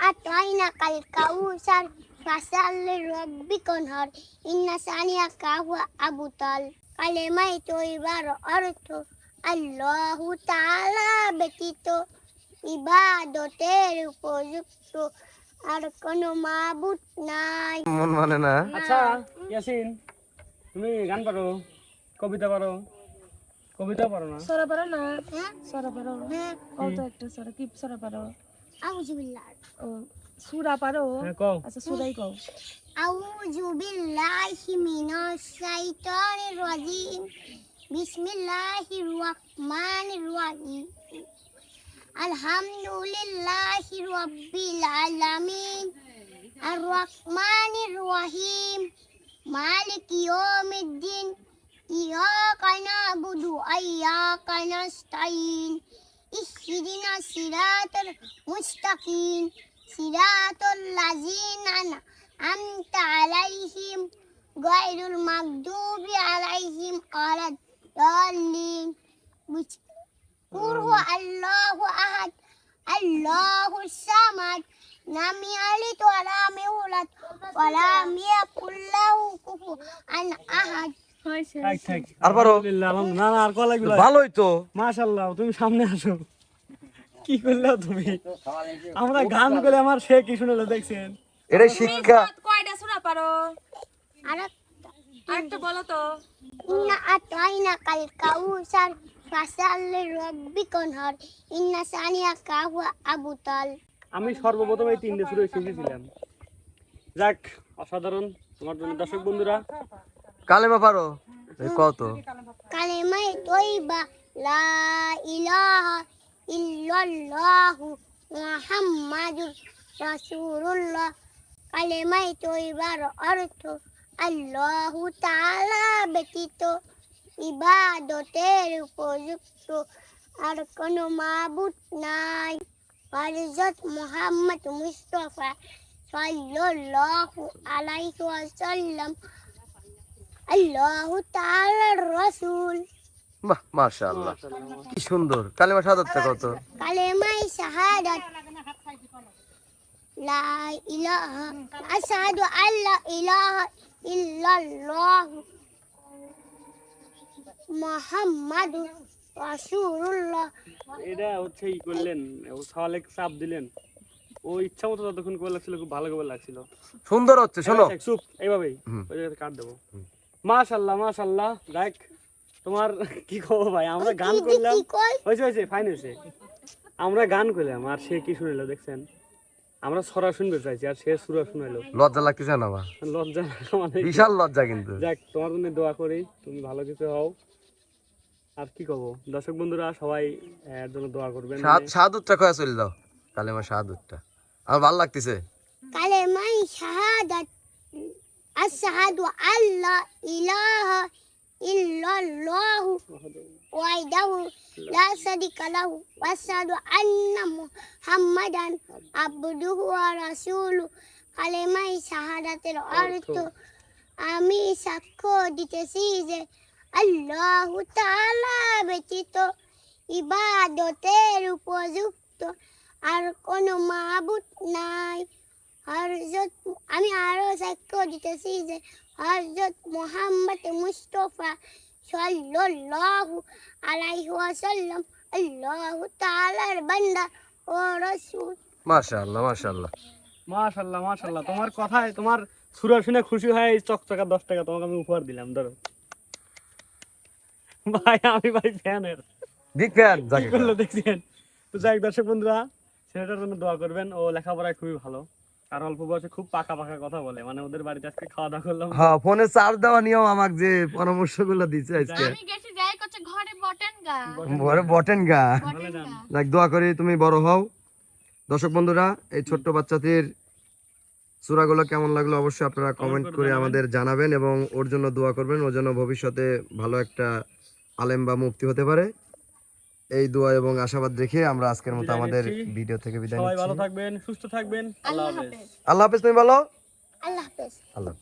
আতাইনাকাল কাউসার ফাসাল্লি রাব্বিকা ওয়ানহার ইন্না সানিয়াকা হুয়া আবতার। কালেমাই তৈবার অর্থ আল্লাহু তাআলা ব্যতীত ইবাদতের উপযুক্ত আর কোনো মাবুদ নাই। মন মানে না। আচ্ছা ইয়াসিন, তুমি গান পারো, কবিতা পারো? কবিতা পারো না? সরা পারো না? হ্যাঁ সরা পারো? হ্যাঁ কও তো একটা সরা, কি সরা পারো? আউযু বিল্লাহ ও সূরা পারো? হ্যাঁ কও। আচ্ছা সূরাই কও। আউযু বিল্লাহি মিনাশ শাইতানির রাজিম বিসমিল্লাহির রহমানির রহিম আলহামদুলিল্লাহি রাব্বিল আলামিন আর রহমানির রহিম মালিকি ইয়াউমিদ্দিন ইয়াকা না'বুদু ওয়া ইয়াকা নাস্তাঈন ইহদিনাস সিরাতাল মুস্তাকিম সিরাতাল লাযিনা আন'আমতা আলাইহিম গায়রুল মাগদুবি আলাইহিম ওয়ালাদ-দাল্লিন। কুল হুয়া আল্লাহু আহাদ আল্লাহুস সামাদ লাম ইয়ালিদ ওয়া লাম ইউলাদ ওয়া লাম ইয়াকুল লাহু কুফুওয়ান আহাদ। হইছে। ঠিক। আর পারো? আলহামদুলিল্লাহ, না না আর কল লাগবে। ভালোই তো। মাশাআল্লাহ, তুমি সামনে আসো। কি করলে তুমি? আমরা গান করে আমার সে কি শুনলে দেখছেন? এটাই শিক্ষা। কয়টা সূরা পারো? আরেকটা আরেকটা বলো তো। ইন্না আতাইনাকাল কাউসার ফাসাল্লি রাব্বিকা ওয়ানহার ইন্না সানিয়াকা হুয়া আবতার। আমি সর্বপ্রথম এই তিনটে সুরে শিখেছিলাম। যাক, অসাধারণ। তোমার জন্য দর্শক বন্ধুরা, কালেমা পারো? কত? কালেমায়ে তয়্যিবা লা ইলাহা ইল্লাল্লাহু মুহাম্মাদুর রাসূলুল্লাহ। কালেমায়ে তয়্যিবার অর্থ আল্লাহু তাআলা ব্যতীত ইবাদতের উপযুক্ত আর কোনো মাবুদ নাই। হযরত মুহাম্মদ মুস্তাফা সাল্লাল্লাহু আলাইহি ওয়াসাল্লাম আল্লাহু তাআলার রাসূল। বাহ, মাশাআল্লাহ, কি সুন্দর। কালেমা শাহাদাতটা কত? কালেমায়ে শাহাদাত লা ইলাহা আশহাদু আল্লা ইলাহা ইল্লাল্লাহ মুহাম্মাদুর রাসূলুল্লাহ। এটা হচ্ছে ই করলেন, ও সওয়ালে চাপ দিলেন। ও ইচ্ছা মতো যতক্ষণ করে লাগছিল, খুব ভালো করে লাগছিল। সুন্দর হচ্ছে, শোনো। চুপ, এইভাবেই ওই জায়গাতে কাট দেবো। মাশাআল্লাহ মাশাআল্লাহ। দেখ তোমার কি খবর ভাই, আমরা গান করলাম। কি কই? হয়েছে ফাইন হয়েছে। আমরা গান করলাম আর সে কি শুনাইলো দেখছেন? আমরা সরা শুনতে চাইছি আর সে সুরা শুনাইলো। লজ্জা লাগতেছে না? বা লজ্জা মানে বিশাল লজ্জা কিন্তু। যাক, তোমার জন্য দোয়া করি তুমি ভালো কিছু হও। আর কি কব, দর্শক বন্ধুরা সবাই এর জন্য দোয়া করবেন। শাহাদতটা কয়া চলে দাও। কালেমা শাহাদতটা আমার ভালো লাগতেছে। কালেমায়ে শাহাদাত আশহাদু আল্লা ইলাহা ইল্লাল্লাহু ওয়াহদাহু লা শারীকা লাহু ওয়া আশহাদু আন্না মুহাম্মাদান আবদুহু ওয়া রাসূলুহু। কালেমায়ে শাহাদাতের অর্থ আমি সাক্ষ্য দিতেছি যে আল্লাহু তাআলা ব্যতীত ইবাদতের উপযুক্ত আর কোনো মাবুদ নাই। আমি আরো সাক্ষ্য দিতেছি যে হযরত মুহাম্মদ মুস্তাফা সাল্লাল্লাহু আলাইহি ওয়াসাল্লাম আল্লাহু তাআলার বান্দা ও রাসূল। মাশাআল্লাহ মাশাআল্লাহ মাশাআল্লাহ মাশাআল্লাহ। তোমার কথায়, তোমার সুরা শুনে খুশি হয়ে এই চকচকা 10 টাকা তোমাকে আমি উপহার দিলাম। ধরো ভাই, আমি ভাই ফ্যানের। Big fan. কি করলো দেখছেন? তো যাই, দর্শক বন্ধুরা ছেলেটার জন্য দোয়া করবেন। ও লেখাপড়ায় খুবই ভালো আর অল্প বয়সে খুব পাকা পাকা কথা বলে। মানে ওদের বাড়িতে আজকে খাওয়া দাওয়া করলাম। হ্যাঁ, ফোনে চার্জ দেওয়া নিয়ম আমাকে যে পরামর্শগুলো দিচ্ছে আজকে। আমি গেছি যাই করছে ঘরে বটেন গা। ঘরে বটেন গা। বলে যান। যাক, দোয়া করি তুমি বড় হও। দর্শক বন্ধুরা, এই ছোট্ট বাচ্চাটির সূরাগুলো কেমন লাগলো অবশ্যই আপনারা কমেন্ট করে আমাদের জানাবেন এবং ওর জন্য দোয়া করবেন। ওর জন্য ভবিষ্যতে ভালো একটা আলেম বা মুফতি হতে পারে, এই দোয়া এবং আশাবাদ রেখে আমরা আজকের মতো আমাদের ভিডিও থেকে বিদায় সবাই নিচ্ছি। ভালো থাকবেন, সুস্থ থাকবেন। আল্লাহ হাফেজ। আল্লাহ হাফেজ। তুমি বলো। আল্লাহ হাফেজ। আল্লাহ।